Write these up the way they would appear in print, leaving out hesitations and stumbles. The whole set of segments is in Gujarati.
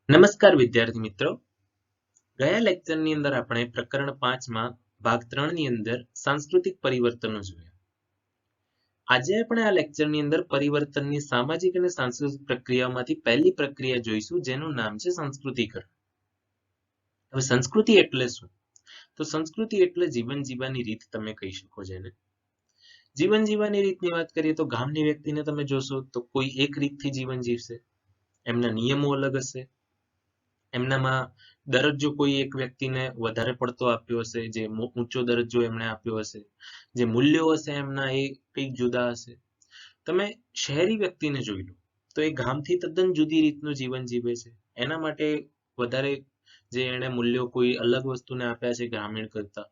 નમસ્કાર વિદ્યાર્થી મિત્રો, ગયા લેક્ચરની અંદર આપણે પ્રકરણ 5 માં ભાગ 3 ની અંદર સાંસ્કૃતિક પરિવર્તનો જોયા. આજે આપણે આ લેક્ચરની અંદર પરિવર્તનની સામાજિક અને સાંસ્કૃતિક પ્રક્રિયામાંથી પહેલી પ્રક્રિયા જોઈશું, જેનું નામ છે સંસ્કૃતિકરણ. હવે સંસ્કૃતિ એટલે શું? તો સંસ્કૃતિ એટલે જીવન જીવવાની રીત તમે કહી શકો છો. એને જીવન જીવવાની રીતની વાત કરીએ તો ગામની વ્યક્તિને તમે જોશો તો કોઈ એક રીતથી જીવન જીવશે, એમના નિયમો અલગ હશે, એમનામાં દરજ્જો કોઈ એક વ્યક્તિને વધારે પડતો આપ્યો હશે, જે ઊંચો દરજ્જો એમણે આપ્યો હશે, જે મૂલ્યો હશે એમના એ કંઈક જુદા હશે. તમે શહેરી વ્યક્તિને જોઈ લો તો એ ગામથી તદ્દન જુદી રીતનું જીવન જીવે છે. એના માટે વધારે જે એને મૂલ્યો કોઈ અલગ વસ્તુને આપ્યા છે ગ્રામીણ કરતા,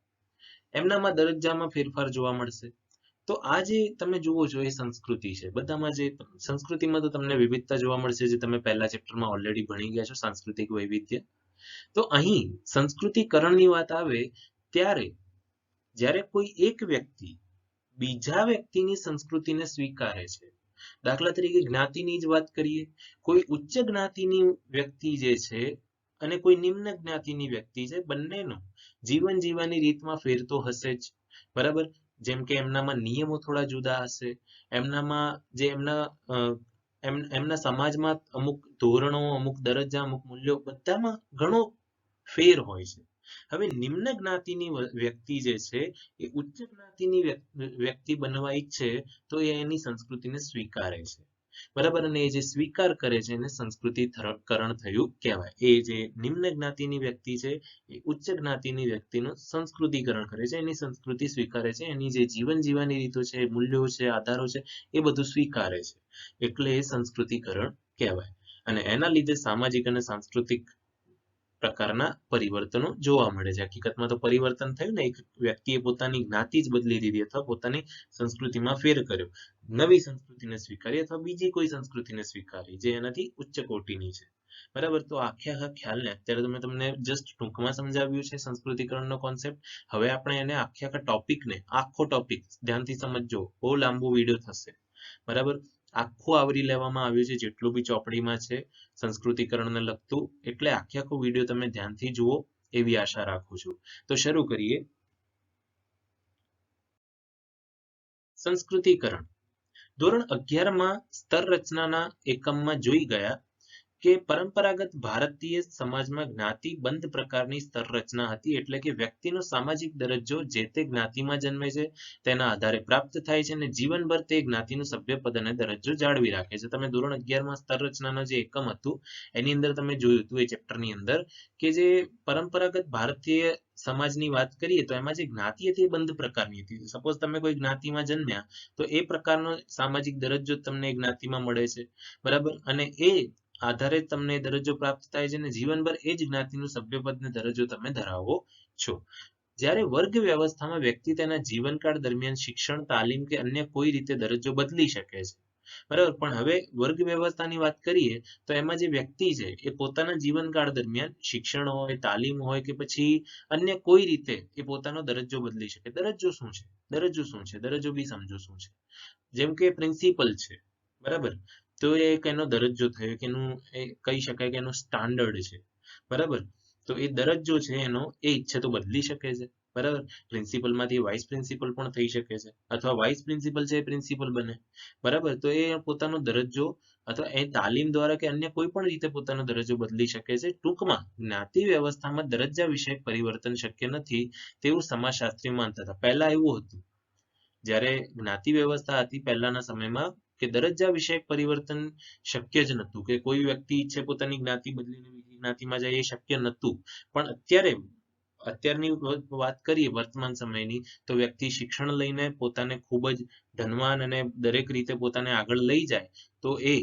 એમનામાં દરજ્જામાં ફેરફાર જોવા મળશે. તો આ જે તમે જુઓ છો એ સંસ્કૃતિ છે. બધામાં જે સંસ્કૃતિમાં તો તમને વિવિધતા જોવા મળશે, જે તમે પહેલા ચેપ્ટરમાં ઓલરેડી ભણી ગયા છો, સાંસ્કૃતિક વૈવિધ્ય. તો અહીં સંસ્કૃતિકરણની વાત આવે ત્યારે જ્યારે કોઈ એક વ્યક્તિ બીજા વ્યક્તિની સંસ્કૃતિને સ્વીકારે છે, દાખલા તરીકે જ્ઞાતિની જ વાત કરીએ, કોઈ ઉચ્ચ જ્ઞાતિની વ્યક્તિ જે છે અને કોઈ નિમ્ન જ્ઞાતિની વ્યક્તિ છે, બંનેનો જીવન જીવવાની રીતમાં ફેર તો હશે જ, બરાબર. જેમ કે એમનામાં નિયમો થોડા જુદા હશે, એમનામાં જે એમના સમાજમાં અમુક ધોરણો, અમુક દરજ્જા, અમુક મૂલ્યો, બધામાં ઘણો ફેર હોય છે. હવે નિમ્ન જ્ઞાતિની વ્યક્તિ જે છે એ ઉચ્ચ જ્ઞાતિની વ્યક્તિ બનવા ઈચ્છે તો એ એની સંસ્કૃતિને સ્વીકારે છે, બરાબર. અને એ જે સ્વીકાર કરે છે એને સંસ્કૃતિકરણ થયું કહેવાય. એ જે નિમ્ન જ્ઞાતિની વ્યક્તિ છે એ ઉચ્ચ જ્ઞાતિની વ્યક્તિનું સંસ્કૃતિકરણ કરે છે, એની સંસ્કૃતિ સ્વીકારે છે, એની જે જીવન જીવવાની રીતો છે, મૂલ્યો છે, આધારો છે, એ બધું સ્વીકારે છે, એટલે એ સંસ્કૃતિકરણ કહેવાય. અને એના લીધે સામાજિક અને સાંસ્કૃતિક પ્રકારના પરિવર્તનો જોવા મળે છે. હકીકતમાં તો પરિવર્તન થયું ને, એક વ્યક્તિએ પોતાની જ્ઞાતિ જ બદલી દીધી અથવા પોતાની સંસ્કૃતિમાં ફેર કર્યો, નવી સંસ્કૃતિને સ્વીકારી અથવા બીજી કોઈ સંસ્કૃતિને સ્વીકારી જે એનાથી ઉચ્ચ કોટીની છે, બરાબર. તો આખે આખા ખ્યાલને અત્યારે મેં તમને જસ્ટ ટૂંકમાં સમજાવ્યું છે સંસ્કૃતિકરણનો કોન્સેપ્ટ. હવે આપણે એને આખે આખા ટોપિકને, આખો ટોપિક ધ્યાનથી સમજજો, બહુ લાંબો વિડીયો થશે, બરાબર. આખું આવરી લેવામાં આવ્યું છે જેટલું બી ચોપડીમાં છે સંસ્કૃતિકરણને લગતું, એટલે આખે આખો વિડીયો તમે ધ્યાનથી જુઓ એવી આશા રાખું છું. તો શરૂ કરીએ. સંસ્કૃતિકરણ ધોરણ 11 માં સ્તર રચનાના એકમમાં જોઈ ગયા કે પરંપરાગત ભારતીય સમાજમાં જ્ઞાતિબંધ પ્રકારની સ્તર રચના હતી, એટલે કે વ્યક્તિનો સામાજિક દરજ્જો જે તે જ્ઞાતિમાં જન્મે છે તેના આધારે પ્રાપ્ત થાય છે અને જીવનભર તે જ્ઞાતિનું સભ્યપદ અને દરજ્જો જાળવી રાખે છે. તમે ધોરણ 11 માં સ્તર રચનાનો જે એકમ હતું એની અંદર તમે જોયું હતું એ ચેપ્ટરની અંદર કે જે પરંપરાગત ભારતીય સમાજની વાત કરીએ તો એમાં જે જ્ઞાતિ હતી એ બંધ પ્રકારની હતી. સપોઝ તમે કોઈ જ્ઞાતિમાં જન્મ્યા તો એ પ્રકારનો સામાજિક દરજ્જો તમને જ્ઞાતિમાં મળે છે, બરાબર. અને એ આધારે તમને દરજ્જો પ્રાપ્ત થાય છે અને જીવનભર એ જ જ્ઞાતિનું સભ્યપદ ને દરજ્જો તમે ધરાવો છો. જ્યારે વર્ગ વ્યવસ્થામાં વ્યક્તિ તેના જીવનકાળ દરમિયાન શિક્ષણ, તાલીમ કે અન્ય કોઈ રીતે દરજ્જો બદલી શકે છે, બરાબર. પણ હવે વર્ગ વ્યવસ્થાની વાત કરીએ તો એમાં જે વ્યક્તિ છે એ પોતાના જીવનકાળ દરમિયાન શિક્ષણ હોય, તાલીમ હોય કે પછી અન્ય કોઈ રીતે એ પોતાનો દરજ્જો બદલી શકે. દરજ્જો શું છે? દરજ્જો શું છે? દરજ્જો બી સમજો શું છે. જેમ કે પ્રિન્સિપલ છે, બરાબર. તો એ એક એનો દરજ્જો થયો કે એનું એ કહી શકાય કે એનું સ્ટાન્ડર્ડ છે, બરાબર. તો એ દરજ્જો છે એનો એ ઈચ્છે તો બદલી શકે છે, બરાબર. પ્રિન્સિપલમાંથી વાઇસ પ્રિન્સિપલ પણ થઈ શકે છે, અથવા વાઇસ પ્રિન્સિપલ છે એ પ્રિન્સિપલ બને, બરાબર. તો એ પોતાનો દરજ્જો અથવા એ તાલીમ દ્વારા કે અન્ય કોઈ પણ રીતે પોતાનો દરજ્જો બદલી શકે છે. ટૂંકમાં જ્ઞાતિ વ્યવસ્થામાં દરજ્જા વિષયક પરિવર્તન શક્ય નથી તેવું સમાજશાસ્ત્રીઓ માનતા હતા. પહેલા એવું હતું, જ્યારે જ્ઞાતિ વ્યવસ્થા હતી પહેલાના સમયમાં, કે દરજ્જા વિષયક પરિવર્તન શક્ય જ નહોતું, કે કોઈ વ્યક્તિ ઈચ્છે પોતાની જ્ઞાતિ બદલીને બીજી જ્ઞાતિમાં જાય એ શક્ય નહોતું. પણ અત્યારની વાત કરીએ વર્તમાન સમયની, તો વ્યક્તિ શિક્ષણ લઈને પોતાને ખૂબ જ ધનવાન અને દરેક રીતે પોતાને આગળ લઈ જાય તો એ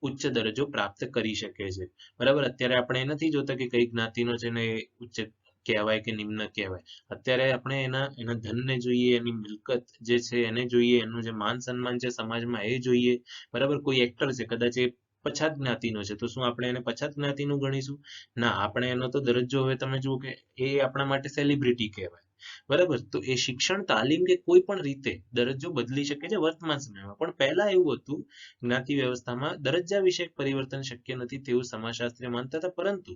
ઉચ્ચ દરજ્જો પ્રાપ્ત કરી શકે છે, બરાબર. અત્યારે આપણે એ નથી જોતા કે કઈ જ્ઞાતિનો છે ને એ ઉચ્ચ કહેવાય કે નિમ્ન કહેવાય. અત્યારે આપણે એના ધનને જોઈએ, એની મિલકત જે છે એને જોઈએ, એનું જે માન સન્માન છે સમાજમાં એ જોઈએ, બરાબર. કોઈ એક્ટર છે, કદાચ એ પછાત જ્ઞાતિનો છે તો શું આપણે એને પછાત જ્ઞાતિનું ગણીશું? ના, આપણે એનો તો દરજ્જો હવે તમે જુઓ કે એ આપણા માટે સેલિબ્રિટી કહેવાય. બરાબર, તો એ શિક્ષણ તાલીમ કે કોઈ પણ રીતે દરજ્જો બદલી શકે છે વર્તમાન સમયમાં, પણ પહેલા એવું હતું જ્ઞાતિ વ્યવસ્થામાં દરજ્જા વિશે પરિવર્તન શક્ય નથી તેવું સમાજશાસ્ત્રીઓ માનતા હતા. પરંતુ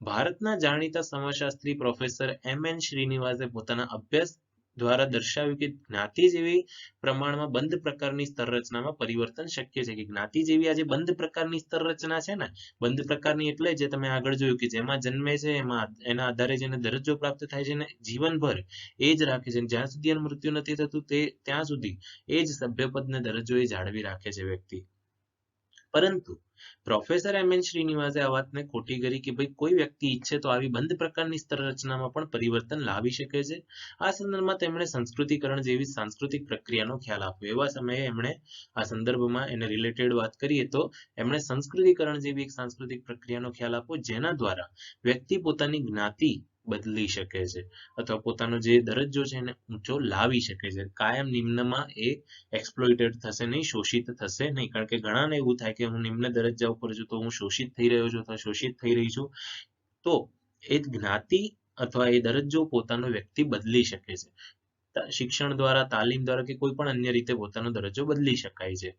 ભારતના જાણીતા સમાજશાસ્ત્રી પ્રોફેસર એમ.એન. શ્રીનિવાસે પોતાના અભ્યાસ દ્વારા દર્શાવ્યું કે જ્ઞાતિ જેવી પ્રમાણમાં બંધ પ્રકારની સ્તરરચનામાં પરિવર્તન શક્ય છે. કે જ્ઞાતિ જેવી આ જે બંધ પ્રકારની સ્તરરચના છે ને, બંધ પ્રકારની એટલે જે તમે આગળ જોયું કે જેમાં જન્મે છે એમાં એના આધારે જેને દરજ્જો પ્રાપ્ત થાય છે ને જીવનભર એ જ રાખે છે, જ્યાં સુધી એનું મૃત્યુ નથી થતું તે ત્યાં સુધી એ જ સભ્યપદને દરજ્જો એ જાળવી રાખે છે વ્યક્તિ. પરંતુ પ્રોફેસર એમ.એન. શ્રીનિવાસે આ વાતને ખોટી કરી કે ભાઈ કોઈ વ્યક્તિ ઈચ્છે તો આવી બંધ પ્રકારની સ્તરરચનામાં પણ પરિવર્તન લાવી શકે છે. આ સંદર્ભમાં તેમણે સંસ્કૃતિકરણ જેવી સાંસ્કૃતિક પ્રક્રિયાનો ખ્યાલ આપ્યો. એવા સમયે એમણે આ સંદર્ભમાં એને રિલેટેડ વાત કરીએ તો એમણે સંસ્કૃતિકરણ જેવી એક સાંસ્કૃતિક પ્રક્રિયાનો ખ્યાલ આપ્યો, જેના દ્વારા વ્યક્તિ પોતાની જ્ઞાતિ બદલી શકે છે અથવા પોતાનો જે દરજ્જો છે એને ઊંચો લાવી શકે છે. કાયમ નિમ્નમાં એ એક્સપ્લોઇટેડ થશે નહીં, શોષિત થશે નહીં. કારણ કે ઘણાને એવું થાય કે હું નિમ્ન દરજ્જા ઉપર છું તો હું શોષિત થઈ રહ્યો છું અથવા શોષિત થઈ રહી છું. તો એ જ્ઞાતિ અથવા એ દરજ્જો પોતાનો વ્યક્તિ બદલી શકે છે. શિક્ષણ દ્વારા, તાલીમ દ્વારા કે કોઈ પણ અન્ય રીતે પોતાનો દરજ્જો બદલી શકાય છે.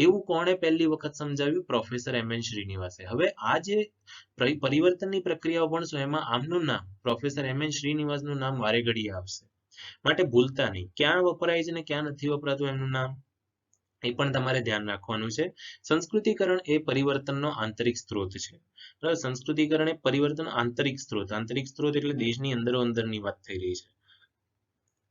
એવું કોણે પહેલી વખત સમજાવ્યું? પ્રોફેસર એમ.એન. શ્રીનિવાસે. હવે આ જે પરિવર્તનની પ્રક્રિયાઓ ભણશો એમાં આમનું નામ પ્રોફેસર એમ.એન. શ્રીનિવાસનું નામ વારે ઘડીએ આવશે, માટે ભૂલતા નહીં. ક્યાં વપરાય છે ને ક્યાં નથી વપરાતું એમનું નામ એ પણ તમારે ધ્યાન રાખવાનું છે. સંસ્કૃતિકરણ એ પરિવર્તનનો આંતરિક સ્ત્રોત છે. બરાબર, સંસ્કૃતિકરણ એ પરિવર્તન આંતરિક સ્ત્રોત એટલે દેશની અંદરોઅંદરની વાત થઈ રહી છે.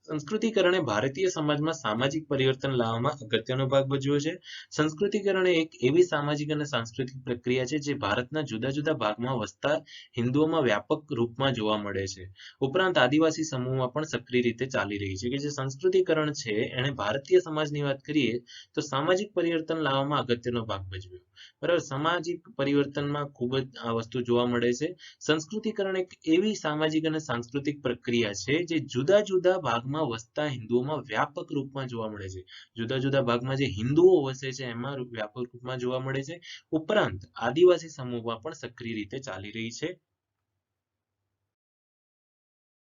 સંસ્કૃતિકરણે ભારતીય સમાજમાં સામાજિક પરિવર્તન લાવવામાં અગત્યનો ભાગ ભજવ્યો છે. સંસ્કૃતિકરણ એ એક એવી સામાજિક અને સાંસ્કૃતિક પ્રક્રિયા છે જે ભારતના જુદા જુદા ભાગમાં વસતા હિન્દુઓમાં વ્યાપક રૂપમાં જોવા મળે છે. ઉપરાંત આદિવાસી સમૂહમાં પણ સક્રિય રીતે ચાલી રહી છે. કે જે સંસ્કૃતિકરણ છે એને ભારતીય સમાજની વાત કરીએ તો સામાજિક પરિવર્તન લાવવામાં અગત્યનો ભાગ ભજવ્યો. બરાબર, સામાજિક પરિવર્તનમાં ખૂબ જ આ વસ્તુ જોવા મળે છે. સંસ્કૃતિકરણ એક એવી સામાજિક અને સાંસ્કૃતિક પ્રક્રિયા છે જે જુદા જુદા ભાગમાં વસતા હિન્દુઓમાં વ્યાપક રૂપમાં જોવા મળે છે. જુદા જુદા ભાગમાં જે હિન્દુઓ વસે છે એમાં વ્યાપક રૂપમાં જોવા મળે છે. ઉપરાંત આદિવાસી સમૂહમાં પણ સક્રિય રીતે ચાલી રહી છે.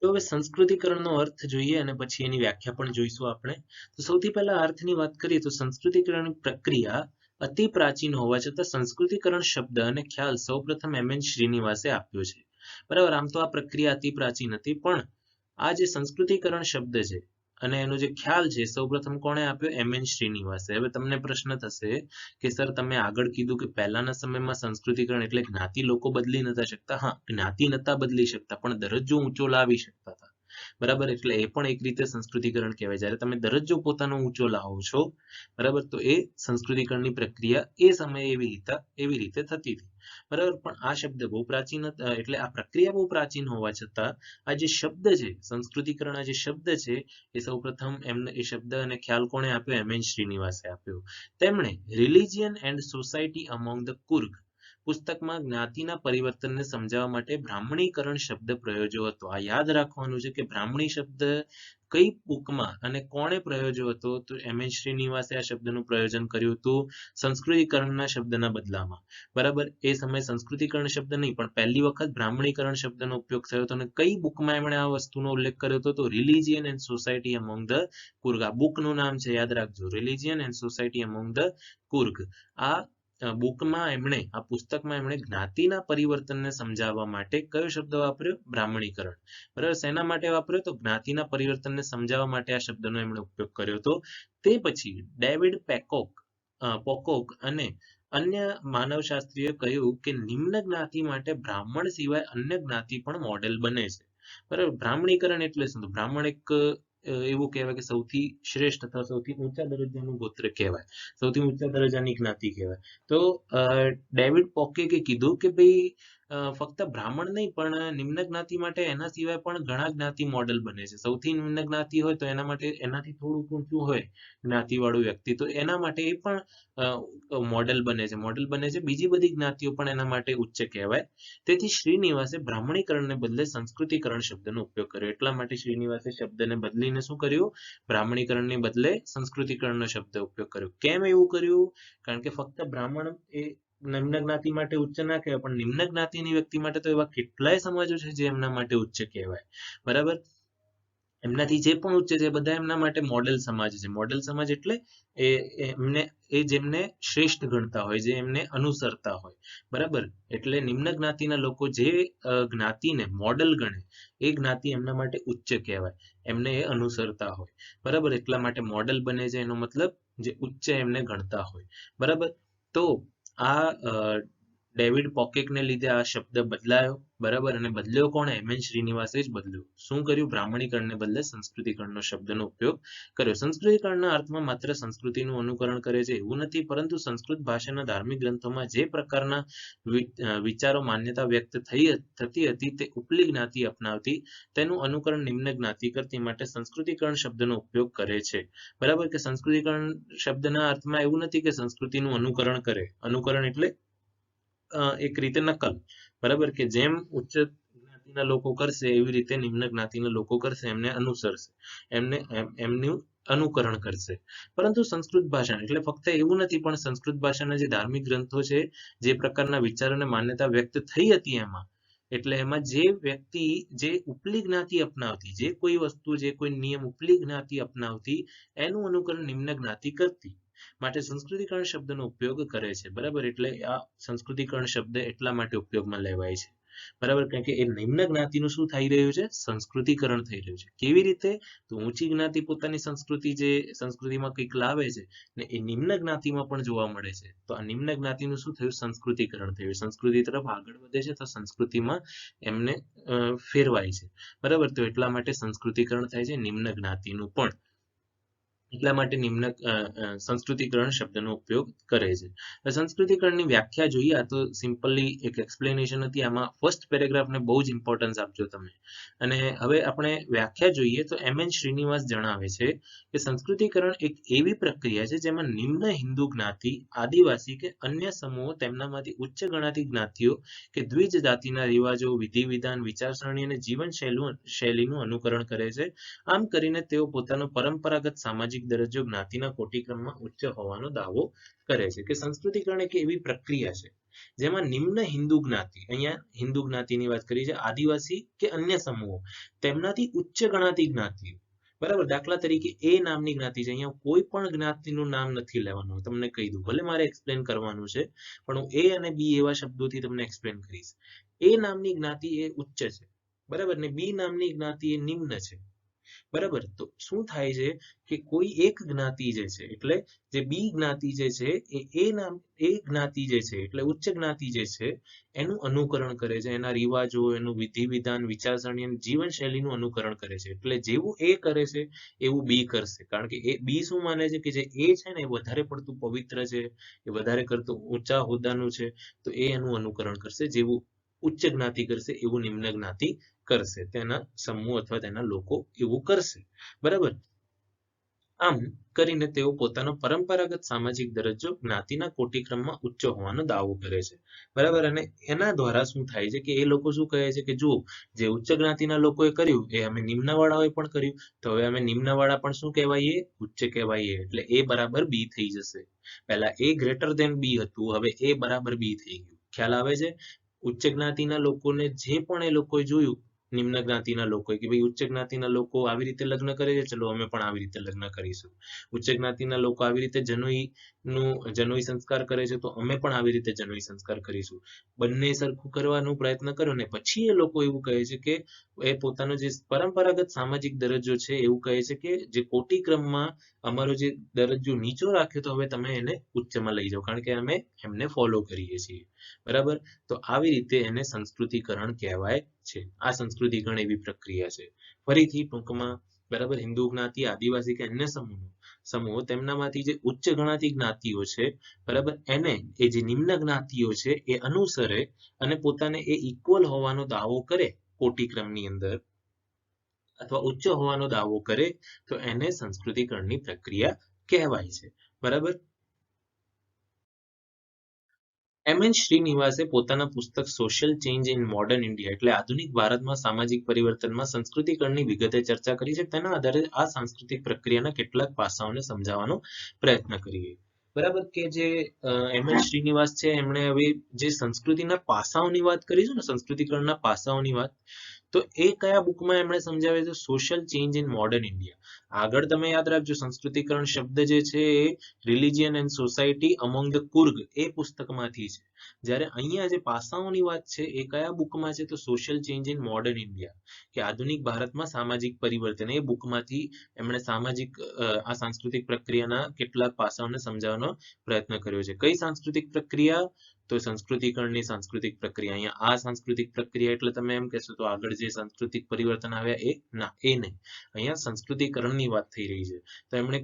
તો હવે સંસ્કૃતિકરણનો અર્થ જોઈએ અને પછી એની વ્યાખ્યા પણ જોઈશું આપણે. તો સૌથી પહેલા અર્થની વાત કરીએ તો સંસ્કૃતિકરણ પ્રક્રિયા અતિ પ્રાચીન હોવા છતાં સંસ્કૃતિકરણ શબ્દ અને ખ્યાલ સૌપ્રથમ એમ.એન. શ્રીનિવાસે આપ્યો છે. બરાબર, આમ તો આ પ્રક્રિયા અતિ પ્રાચીન હતી, પણ આ જે સંસ્કૃતિકરણ શબ્દ છે અને એનો જે ખ્યાલ છે સૌપ્રથમ કોણે આપ્યો? એમ.એન. શ્રીનિવાસે. હવે તમને પ્રશ્ન થશે કે સર તમે આગળ કીધું કે પહેલાના સમયમાં સંસ્કૃતિકરણ એટલે જ્ઞાતિ લોકો બદલી નતા શકતા. હા, જ્ઞાતિ નતા બદલી શકતા પણ દરજ્જો ઊંચો લાવી શકતા હતા. બરાબર, એટલે એ પણ એક રીતે સંસ્કૃતિકરણ કહેવાય. જ્યારે તમે દરજ્જો પોતાનો ઊંચો લાવો છો, બરાબર, તો એ સંસ્કૃતિકરણની પ્રક્રિયા એ સમયે એવી રીતે થતી હતી. બરાબર, પણ આ શબ્દ બહુ પ્રાચીન એટલે આ પ્રક્રિયા બહુ પ્રાચીન હોવા છતાં આ જે શબ્દ છે સંસ્કૃતિકરણ, આ જે શબ્દ છે એ સૌપ્રથમ એમને એ શબ્દ અને ખ્યાલ કોણે આપ્યો? એમ.એન. શ્રીનિવાસે આપ્યો. તેમણે religion and society among the Coorg પુસ્તકમાં જ્ઞાતિના પરિવર્તનને સમજાવવા માટે બ્રાહ્મણીકરણ શબ્દ પ્રયોજ્યો હતો. આ યાદ રાખવાનું છે કે બ્રાહ્મણી શબ્દ કઈ બુકમાં અને કોણે પ્રયોજ્યો હતો? તો એમ.એન. શ્રીનિવાસે આ શબ્દનું પ્રયોજન કર્યું હતું સંસ્કૃતિકરણના શબ્દના બદલામાં. બરાબર, એ સમયે સંસ્કૃતિકરણ શબ્દ નહીં પણ પહેલી વખત બ્રાહ્મણીકરણ શબ્દનો ઉપયોગ થયો હતો. અને કઈ બુકમાં એમણે આ વસ્તુનો ઉલ્લેખ કર્યો હતો? તો religion and society among the Coorg. આ બુકનું નામ છે, યાદ રાખજો, religion and society among the Coorg. આ બુકમાં એમણે, આ પુસ્તકમાં એમણે જ્ઞાતિના પરિવર્તનને સમજાવવા માટે કયો શબ્દ વાપર્યો? બ્રાહ્મણીકરણ. બરાબર, શેના માટે વાપર્યો? તો જ્ઞાતિના પરિવર્તનને સમજાવવા માટે આ શબ્દનો એમણે ઉપયોગ કર્યો હતો. તે પછી ડેવિડ પોકોક અને અન્ય માનવશાસ્ત્રીએ કહ્યું કે નિમ્ન જ્ઞાતિ માટે બ્રાહ્મણ સિવાય અન્ય જ્ઞાતિ પણ મોડેલ બને છે. બરાબર, બ્રાહ્મણીકરણ એટલે શું? બ્રાહ્મણ એક એવું કહેવાય કે સૌથી શ્રેષ્ઠ અથવા સૌથી ઊંચા દરજ્જાનું ગોત્ર કહેવાય, સૌથી ઊંચા દરજ્જાની જ્ઞાતિ કહેવાય. તો ડેવિડ પોકેકે કીધું કે ભાઈ ફક્ત બ્રાહ્મણ નહીં પણ નિમ્ન જ્ઞાતિ માટે એના સિવાય પણ ઘણા જ્ઞાતિ મોડેલ બને છે. સૌથી નિમ્ન જ્ઞાતિ હોય તો એના માટે એનાથી થોડું ઊંચું હોય જ્ઞાતિવાળું વ્યક્તિ તો એના માટે એ પણ મોડેલ બને છે. બીજી બધી જ્ઞાતિઓ પણ એના માટે ઉચ્ચ કહેવાય. તેથી શ્રીનિવાસે બ્રાહ્મણીકરણને બદલે સંસ્કૃતિકરણ શબ્દનો ઉપયોગ કર્યો. એટલા માટે શ્રીનિવાસે શબ્દને બદલીને શું કર્યું? બ્રાહ્મણીકરણને બદલે સંસ્કૃતિકરણનો શબ્દ ઉપયોગ કર્યો. કેમ એવું કર્યું? કારણ કે ફક્ત બ્રાહ્મણ એ નિમ્ન જ્ઞાતિ માટે ઉચ્ચ ના કહેવાય, પણ નિમ્ન જ્ઞાતિની વ્યક્તિ માટે તો એવા કેટલાય સમાજો છે જે એમના માટે ઉચ્ચ કહેવાય. બરાબર, એમનાથી જે પણ ઉચ્ચ છે બધા એમના માટે મોડેલ સમાજ છે. મોડેલ સમાજ એટલે જેમને શ્રેષ્ઠ ગણતા હોય, જે એમને અનુસરતા હોય. બરાબર, એટલે નિમ્ન જ્ઞાતિના લોકો જે જ્ઞાતિને મોડેલ ગણે એ જ્ઞાતિ એમના માટે ઉચ્ચ કહેવાય, એમને એ અનુસરતા હોય. બરાબર, એટલા માટે મોડેલ બને છે, એનો મતલબ જે ઉચ્ચ એમને ગણતા હોય. બરાબર, તો આ ડેવિડ પોકેકને લીધે આ શબ્દ બદલાયો. બરાબર, અને બદલ્યો કોણે? એમ.એન. શ્રીનિવાસે જ બદલ્યો. શું કર્યું? બ્રાહ્મણીકરણને બદલે સંસ્કૃતિકરણનો શબ્દનો ઉપયોગ કર્યો. સંસ્કૃતિકરણના અર્થમાં માત્ર સંસ્કૃતિનું અનુકરણ કરે છે એવું નથી, પરંતુ સંસ્કૃત ભાષાના ધાર્મિક ગ્રંથોમાં જે પ્રકારના વિચારો માન્યતા વ્યક્ત થતી હતી તે ઉપલી જ્ઞાતિ અપનાવતી, તેનું અનુકરણ નિમ્ન જ્ઞાતિ કરતી, માટે સંસ્કૃતિકરણ શબ્દનો ઉપયોગ કરે છે. બરાબર, કે સંસ્કૃતિકરણ શબ્દના અર્થમાં એવું નથી કે સંસ્કૃતિનું અનુકરણ કરે. અનુકરણ એટલે એક રીતે નકલ. બરાબર, કે જેમ ઉચ્ચ જ્ઞાતિના લોકો કરશે એવી રીતે નિમ્ન જ્ઞાતિના લોકો કરશે, એમને અનુસરશે, એમનું અનુકરણ કરશે. પરંતુ સંસ્કૃત ભાષા એટલે ફક્ત એવું નથી, પણ સંસ્કૃત ભાષાના જે ધાર્મિક ગ્રંથો છે, જે પ્રકારના વિચારોને માન્યતા વ્યક્ત થઈ હતી એમાં, એટલે એમાં જે વ્યક્તિ જે ઉપલી જ્ઞાતિ અપનાવતી, જે કોઈ વસ્તુ, જે કોઈ નિયમ ઉપલી જ્ઞાતિ અપનાવતી, એનું અનુકરણ નિમ્ન જ્ઞાતિ કરતી, માટે સંસ્કૃતિકરણ શબ્દનો ઉપયોગ કરે છે. બરાબર, એટલે આ સંસ્કૃતિકરણ શબ્દ એટલા માટે ઉપયોગમાં લેવાય છે. બરાબર, કારણ કે એ નિમ્ન જ્ઞાતિનું શું થઈ રહ્યું છે? સંસ્કૃતિકરણ થઈ રહ્યું છે. કેવી રીતે? તો ઊંચી જ્ઞાતિ પોતાની સંસ્કૃતિમાં કંઈક લાવે છે ને એ નિમ્ન જ્ઞાતિમાં પણ જોવા મળે છે. તો આ નિમ્ન જ્ઞાતિનું શું થયું? સંસ્કૃતિકરણ થયું. સંસ્કૃતિ તરફ આગળ વધે છે તો સંસ્કૃતિમાં એમને ફેરવાય છે. બરાબર, તો એટલા માટે સંસ્કૃતિકરણ થાય છે નિમ્ન જ્ઞાતિનું પણ. એટલા માટે સંસ્કૃતિકરણ શબ્દનો ઉપયોગ કરે છે. સંસ્કૃતિકરણની વ્યાખ્યા જોઈએ તો સિમ્પલી એક એક્સપ્લેનેશન હતી. આમાં ફર્સ્ટ પેરેગ્રાફને બહુ જ ઇમ્પોર્ટન્સ આપજો તમે. અને હવે આપણે વ્યાખ્યા જોઈએ તો એમ.એન. શ્રીનિવાસ જણાવે છે કે સંસ્કૃતિકરણ એક એવી પ્રક્રિયા છે જેમાં નિમ્ન હિન્દુ જ્ઞાતિ, આદિવાસી કે અન્ય સમૂહો તેમનામાંથી ઉચ્ચ ગણાતી જ્ઞાતિઓ કે દ્વિજ જાતિના રિવાજો, વિધિ વિધાન, વિચારસરણી અને જીવન શૈલીનું અનુકરણ કરે છે. આમ કરીને તેઓ પોતાનો પરંપરાગત સામાજિક દરજ્જો જ્ઞાતિના કોટિક્રમમાં ઉચ્ચ હોવાનો દાવો કરે છે. કે સંસ્કૃતિકરણ એક એવી પ્રક્રિયા છે જેમાં નિમ્ન હિન્દુ જ્ઞાતિ, અહીંયા હિન્દુ જ્ઞાતિની વાત કરી છે, આદિવાસી કે અન્ય સમૂહો તેમનાથી ઉચ્ચ ગણાતી જ્ઞાતિઓ. બરાબર, દાખલા તરીકે એ નામની જ્ઞાતિ છે, અહીંયા કોઈ પણ જ્ઞાતિનું નામ નથી લેવાનું, તમને કહી દઉં. ભલે મારે એક્સપ્લેન કરવાનું છે, પણ હું એ અને બી એવા શબ્દોથી તમને એક્સપ્લેન કરીશ. એ નામની જ્ઞાતિ એ ઉચ્ચ છે. બરાબર, ને બી નામની જ્ઞાતિ એ નિમ્ન છે. બરાબર, તો શું થાય છે કે કોઈ એક જ્ઞાતિ જે છે, એટલે જે બી જ્ઞાતિ જે છે એ જ્ઞાતિ જે છે, એટલે ઉચ્ચ જ્ઞાતિ જે છે એનું અનુકરણ કરે છે, એના રિવાજો, એનું વિધિ વિધાન, વિચારસરણી અને જીવનશૈલીનું અનુકરણ કરે છે. એટલે જેવું એ કરે છે એવું બી કરશે. કારણ કે એ બી શું માને છે કે જે એ છે ને એ વધારે પડતું પવિત્ર છે, એ વધારે કરતું ઊંચા હોદ્દાનું છે, તો એ એનું અનુકરણ કરશે. જેવું ઉચ્ચ જ્ઞાતિ કરશે એવું નિમ્ન જ્ઞાતિ કરશે. તેના સમૂહ અથવા તેના લોકો એવું કરશે. બરાબર, આમ કરીને તેઓ પોતાનો પરંપરાગત સામાજિક દરજ્જો જ્ઞાતિના કોટિક્રમમાં ઉચ્ચ હોવાનો દાવો કરે છે. બરાબર, અને એના દ્વારા શું થાય છે કે એ લોકો શું કહે છે કે જો જે ઉચ્ચ જ્ઞાતિના લોકોએ કર્યું એ અમે નિમ્નવાળાઓએ પણ કર્યું, તો હવે અમે નિમ્નવાળા પણ શું કહેવાઈએ? ઉચ્ચ કહેવાઈએ. એટલે એ બરાબર બી થઈ જશે. પહેલા એ ગ્રેટર ધેન બી હતું, હવે એ બરાબર બી થઈ ગયું. ખ્યાલ આવે છે? ઉચ્ચ જ્ઞાતિના લોકોને જે પણ એ લોકોએ જોયું, નિમ્ન જ્ઞાતિના લોકોએ, કે ભાઈ ઉચ્ચ જ્ઞાતિના લોકો આવી રીતે લગ્ન કરે છે, ચલો અમે પણ આવી રીતે લગ્ન કરીશું. ઉચ્ચ જ્ઞાતિના લોકો આવી રીતે જનોઈ સંસ્કાર કરે છે, તો અમે પણ આવી રીતે જનોઈ સંસ્કાર કરીશું. બંને સરખું કરવાનો પ્રયત્ન કર્યો ને પછી એ લોકો એવું કહે છે કે એ પોતાનો જે પરંપરાગત સામાજિક દરજ્જો છે એવું કહે છે કે જે કોટિક્રમમાં અમારો જે દરજ્જો નીચો રાખ્યો તો હવે તમે એને ઉચ્ચમાં લઈ જાઓ, કારણ કે અમે એમને ફોલો કરીએ છીએ. બરાબર, તો આવી રીતે એને સંસ્કૃતિકરણ કહેવાય છે. આ સંસ્કૃતિકરણ એવી પ્રક્રિયા છે. ફરીથી ટૂંકમાં, બરાબર, હિન્દુ જ્ઞાતિ, આદિવાસી કે અન્ય સમૂહો તેમનામાંથી જે ઉચ્ચ ગણાતી જ્ઞાતિઓ છે, બરાબર, એને એ જે નિમ્ન જ્ઞાતિઓ છે એ અનુસરે અને પોતાને એ ઇક્વલ હોવાનો દાવો કરે કોટિક્રમની અંદર, અથવા ઉચ્ચ હોવાનો દાવો કરે, તો એને સંસ્કૃતિકરણની પ્રક્રિયા કહેવાય છે. બરાબર, એમ.એન. શ્રીનિવાસે પોતાના પુસ્તક social change in modern India, એટલે આધુનિક ભારતમાં સામાજિક પરિવર્તનમાં સંસ્કૃતિકરણની વિગતે ચર્ચા કરી છે. તેના આધારે આ સાંસ્કૃતિક પ્રક્રિયાના કેટલાક પાસાઓને સમજાવવાનો પ્રયત્ન કરીએ. બરાબર કે જે એમ.એચ. શ્રીનિવાસ છે એમણે હવે જે સંસ્કૃતિના પાસાઓની વાત કરી છે ને, સંસ્કૃતિકરણના પાસાઓની વાત, તો એ કયા બુકમાં એમણે સમજાવે છે? Social change in modern India. આગળ તમે યાદ રાખજો, સંસ્કૃતિકરણ શબ્દ જે છે એ religion and society among the Coorg એ પુસ્તકમાંથી છે. જ્યારે અહીંયા જે પાસાઓની વાત છે એ કયા બુકમાં છે? તો social change in modern India, કે આધુનિક ભારતમાં સામાજિક પરિવર્તન, એ બુકમાંથી એમણે સામાજિક આ સાંસ્કૃતિક પ્રક્રિયાના કેટલાક પાસાઓને સમજાવવાનો પ્રયત્ન કર્યો છે. કઈ સાંસ્કૃતિક પ્રક્રિયા? તો સંસ્કૃતિકરણની સાંસ્કૃતિક પ્રક્રિયા. અહીંયા આ સાંસ્કૃતિક પ્રક્રિયા એટલે તમે એમ કહેશો તો આગળ જે સાંસ્કૃતિક પરિવર્તન આવ્યા એ ના, એ નહીં. અહીંયા સંસ્કૃતિકરણની વાત થઈ રહી છે. તો એમણે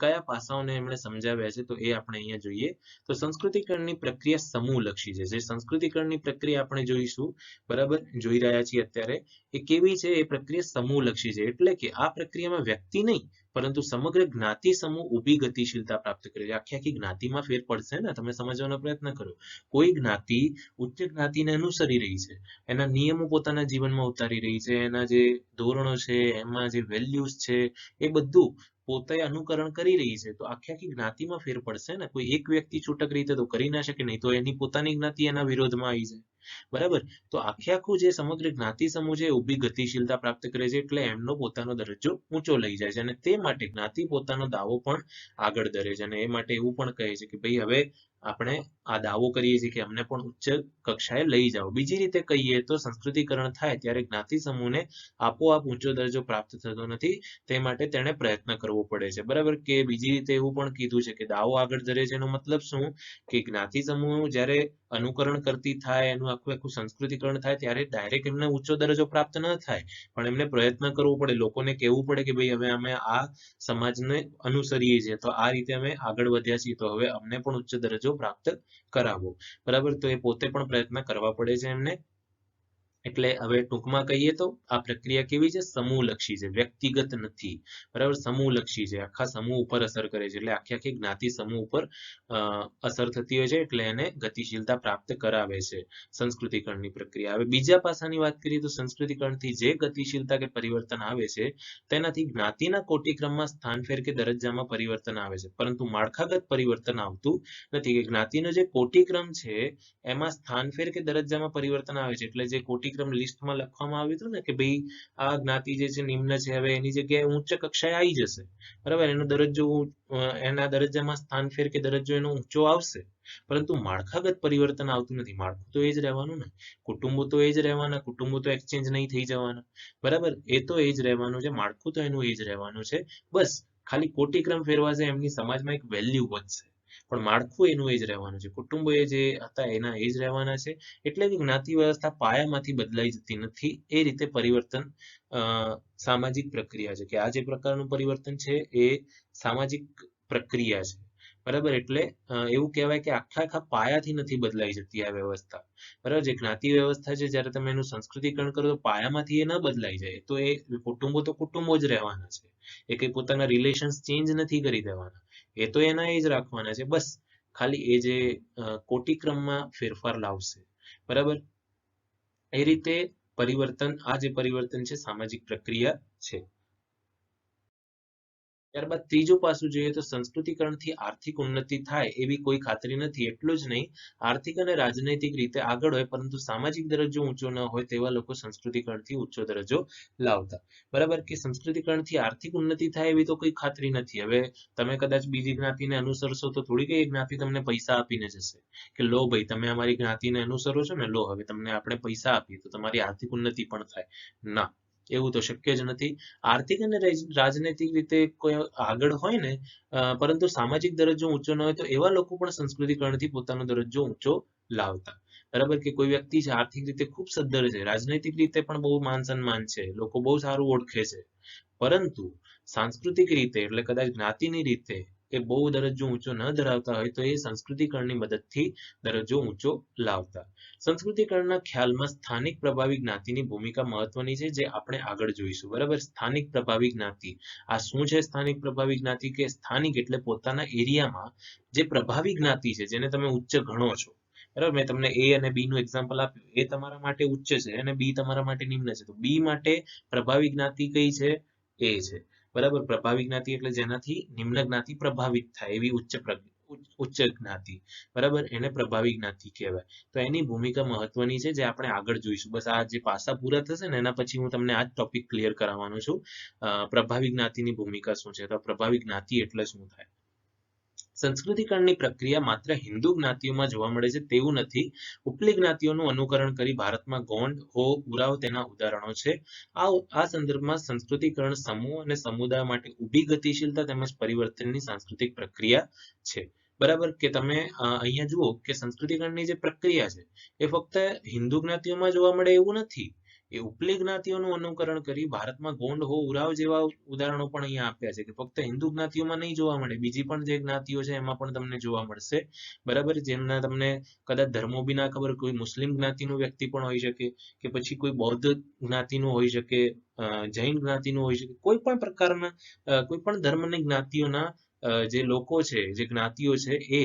કયા પાસાઓને એમણે સમજાવ્યા છે તો એ આપણે અહીંયા જોઈએ. તો સંસ્કૃતિકરણની પ્રક્રિયા સમૂહલક્ષી છે. જે સંસ્કૃતિકરણની પ્રક્રિયા આપણે જોઈશું, બરાબર, જોઈ રહ્યા છીએ અત્યારે, એ કેવી છે? એ પ્રક્રિયા સમૂહલક્ષી છે. એટલે કે આ પ્રક્રિયામાં વ્યક્તિ નહીં પરંતુ સમગ્ર જ્ઞાતિ સમૂહ ઊભી ગતિશીલતા પ્રાપ્ત કરે છે. આખી જ્ઞાતિમાં ફેર પડશે ને, તમે સમજવાનો પ્રયત્ન કરો. કોઈ જ્ઞાતિ ઉચ્ચ જ્ઞાતિને અનુસરી રહી છે, એના નિયમો પોતાના જીવનમાં ઉતારી રહી છે, એના જે ધોરણો છે, એમાં જે વેલ્યુઝ છે, એ બધું પોતે અનુકરણ કરી રહી છે, તો આખી જ્ઞાતિમાં ફેર પડશે ને. કોઈ એક વ્યક્તિ છૂટક રીતે તો કરી ના શકે, નહીં તો એની પોતાની જ્ઞાતિ એના વિરોધમાં આવી જાય. બરાબર, તો આખું જે સમગ્ર જ્ઞાતિ સમૂહ છે ઊભી ગતિશીલતા પ્રાપ્ત કરે છે, એટલે એમનો પોતાનો દરજ્જો ઊંચો લઈ જાય છે, અને તે માટે જ્ઞાતિ પોતાનો દાવો પણ આગળ ધરે છે. અને એ માટે એવું પણ કહે છે કે ભાઈ હવે આપણે આ દાવો કરીએ છીએ કે અમને પણ ઉચ્ચ કક્ષાએ લઈ જાઓ. બીજી રીતે કહીએ તો સંસ્કૃતિકરણ થાય ત્યારે જ્ઞાતિ સમૂહને આપોઆપ ઊંચો દરજ્જો પ્રાપ્ત થતો નથી, તે માટે તેણે પ્રયત્ન કરવો પડે છે. બરાબર, કે બીજી રીતે એવું પણ કીધું છે કે દાવો આગળ ધરે છે એનો મતલબ શું? કે જ્ઞાતિ સમૂહ જ્યારે અનુકરણ કરતી થાય, એનું આખું સંસ્કૃતિકરણ થાય, ત્યારે ડાયરેક્ટ એમને ઊંચો દરજ્જો પ્રાપ્ત ન થાય, પણ એમને પ્રયત્ન કરવો પડે, લોકોને કહેવું પડે કે ભાઈ હવે અમે આ સમાજને અનુસરીએ છીએ, તો આ રીતે અમે આગળ વધ્યા છીએ, તો હવે અમને પણ ઉચ્ચ દરજ્જો પ્રાપ્ત કરાવો. બરાબર, તો એ પોતે પણ પ્રયત્ન કરવા પડે છે એમને. એટલે હવે ટૂંકમાં કહીએ તો આ પ્રક્રિયા કેવી છે? સમૂહલક્ષી છે, વ્યક્તિગત નથી. બરાબર, સમૂહલક્ષી છે, આખા સમૂહ ઉપર અસર કરે છે. એટલે આખી જ્ઞાતિ સમૂહ ઉપર અસર થતી હોય છે, એટલે એને ગતિશીલતા પ્રાપ્ત કરાવે છે સંસ્કૃતિકરણની પ્રક્રિયા. હવે બીજા પાસાની વાત કરીએ તો સંસ્કૃતિકરણથી જે ગતિશીલતા કે પરિવર્તન આવે છે તેનાથી જ્ઞાતિના કોટિક્રમમાં સ્થાનફેર કે દરજ્જામાં પરિવર્તન આવે છે, પરંતુ માળખાગત પરિવર્તન આવતું નથી. કે જ્ઞાતિનો જે કોટિક્રમ છે એમાં સ્થાનફેર કે દરજ્જામાં પરિવર્તન આવે છે. એટલે જે કોટિક્રમ લિસ્ટમાં લખવામાં આવ્યું હતું ને કે ભાઈ આ જ્ઞાતિ જે છે નિમ્ન છે, હવે એની જગ્યાએ ઉચ્ચ કક્ષાએ આવી જશે. બરાબર, એનો દરજ્જો એના દરજ્જામાં સ્થાનફેર કે દરજ્જો એનો ઊંચો આવશે, પરંતુ માળખાગત પરિવર્તન આવતું નથી. માળખું તો એ જ રહેવાનું ને, કુટુંબો તો એ જ રહેવાના, કુટુંબો તો એક્સચેન્જ નહીં થઈ જવાના. બરાબર, એ તો એ જ રહેવાનું છે, માળખું તો એનું એ જ રહેવાનું છે. બસ ખાલી કોટિક્રમ ફેરવાશે, એમની સમાજમાં એક વેલ્યુ વધશે, પણ માળખું એનું એ જ રહેવાનું છે. કુટુંબો એ જે હતા એના એ જ રહેવાના છે. એટલે કે જ્ઞાતિ વ્યવસ્થા પાયામાંથી બદલાઈ જતી નથી. એ રીતે પરિવર્તન સામાજિક પ્રક્રિયા છે, કે આ જે પ્રકારનું પરિવર્તન છે એ સામાજિક પ્રક્રિયા છે. બરાબર, એટલે એવું કહેવાય કે આખા પાયાથી નથી બદલાઈ જતી આ વ્યવસ્થા. બરાબર, જે જ્ઞાતિ વ્યવસ્થા છે જ્યારે તમે એનું સંસ્કૃતિકરણ કરો તો પાયામાંથી એ ન બદલાઈ જાય, તો એ કુટુંબો જ રહેવાના છે. એ કઈ પોતાના રિલેશન્સ ચેન્જ નથી કરી દેવાના, એ તો એના એ જ રાખવાના છે. બસ ખાલી એ જે કોટિક્રમમાં ફેરફાર લાવશે. બરાબર, એ રીતે પરિવર્તન, આ જે પરિવર્તન છે સામાજિક પ્રક્રિયા છે. ત્યારબાદ ત્રીજું પાસું જોઈએ તો સંસ્કૃતિકરણથી આર્થિક ઉન્નતિ થાય એવી કોઈ ખાતરી નથી. એટલું જ નહીં, આર્થિક અને રાજનૈતિક રીતે આગળ હોય પરંતુ સામાજિક દરજ્જો ઊંચો ન હોય તેવા લોકો સંસ્કૃતિકરણથી ઊંચો દરજ્જો લાવતા. બરાબર, કે સંસ્કૃતિકરણથી આર્થિક ઉન્નતિ થાય એવી તો કોઈ ખાતરી નથી. હવે તમે કદાચ બીજી જ્ઞાતિને અનુસરશો તો થોડી કઈ જ્ઞાતિ તમને પૈસા આપીને જશે કે લો ભાઈ તમે અમારી જ્ઞાતિને અનુસરો છો ને, લો હવે તમને આપણે પૈસા આપીએ તો તમારી આર્થિક ઉન્નતિ પણ થાય. ના, એવું તો શક્ય જ નથી. આર્થિક અને રાજનૈતિક રીતે કોઈ આગળ હોય ને, પરંતુ સામાજિક દરજ્જો ઊંચો ન હોય, તો એવા લોકો પણ સંસ્કૃતિકરણથી પોતાનો દરજ્જો ઊંચો લાવતા. બરાબર, કે કોઈ વ્યક્તિ છે આર્થિક રીતે ખૂબ સદ્ધર છે, રાજનૈતિક રીતે પણ બહુ માન સન્માન છે, લોકો બહુ સારું ઓળખે છે, પરંતુ સાંસ્કૃતિક રીતે એટલે કદાચ જ્ઞાતિની રીતે એ બહુ દરજ્જો ઊંચો ન ધરાવતા હોય, તો એ સંસ્કૃતિકરણની મદદથી દરજ્જો ઊંચો લાવતા. સંસ્કૃતિકરણના ખ્યાલમાં સ્થાનિક પ્રભાવી જ્ઞાતિની ભૂમિકા મહત્વની છે, જે આપણે આગળ જોઈશું. બરાબર, સ્થાનિક પ્રભાવી જ્ઞાતિ, આ શું છે સ્થાનિક પ્રભાવી જ્ઞાતિ? કે સ્થાનિક એટલે પોતાના એરિયામાં જે પ્રભાવી જ્ઞાતિ છે, જેને તમે ઉચ્ચ ગણો છો. બરાબર, મેં તમને એ અને બી નું એક્ઝામ્પલ આપ્યું, એ તમારા માટે ઉચ્ચ છે અને બી તમારા માટે નિમ્ન છે. તો બી માટે પ્રભાવી જ્ઞાતિ કઈ છે? એ છે. બરાબર, પ્રભાવી જ્ઞાતિ એટલે જેનાથી નિમ્ન જ્ઞાતિ પ્રભાવિત થાય એવી ઉચ્ચ જ્ઞાતિ, બરાબર, એને પ્રભાવી જ્ઞાતિ કહેવાય. તો એની ભૂમિકા મહત્વની છે, જે આપણે આગળ જોઈશું. બસ આ જે પાસા પૂરા થશે ને એના પછી હું તમને આ જ ટોપિક ક્લિયર કરાવવાનો છું. પ્રભાવી જ્ઞાતિની ભૂમિકા શું છે, તો પ્રભાવી જ્ઞાતિ એટલે શું થાય. સંસ્કૃતિકરણની પ્રક્રિયા માત્ર હિન્દુ જ્ઞાતિઓમાં જોવા મળે છે તેવું નથી. ઉપલી જ્ઞાતિઓનું અનુકરણ કરી ભારતમાં ગોંડ, હો, ઉરાવ તેના ઉદાહરણો છે. આ સંદર્ભમાં સંસ્કૃતિકરણ સમૂહ અને સમુદાય માટે ઊભી ગતિશીલતા તેમજ પરિવર્તનની સાંસ્કૃતિક પ્રક્રિયા છે. બરાબર, કે તમે અહીંયા જુઓ કે સંસ્કૃતિકરણની જે પ્રક્રિયા છે એ ફક્ત હિન્દુ જ્ઞાતિઓમાં જોવા મળે એવું નથી. એ ઉપલી જ્ઞાતિઓનું અનુકરણ કરી ભારતમાં ગોંડ, હો, ઉરાવ જેવા ઉદાહરણો પણ અહીંયા આપ્યા છે, કે ફક્ત હિન્દુ જ્ઞાતિઓમાં નહીં જોવા મળે, બીજી પણ જે જ્ઞાતિઓ છે એમાં પણ તમને જોવા મળશે. બરાબર, જેમના તમને કદાચ ધર્મો બી ના ખબર, કોઈ મુસ્લિમ જ્ઞાતિનો વ્યક્તિ પણ હોઈ શકે, કે પછી કોઈ બૌદ્ધ જ્ઞાતિનું હોઈ શકે, જૈન જ્ઞાતિનું હોઈ શકે, કોઈ પણ પ્રકારના કોઈ પણ ધર્મની જ્ઞાતિઓના જે લોકો છે, જે જ્ઞાતિઓ છે, એ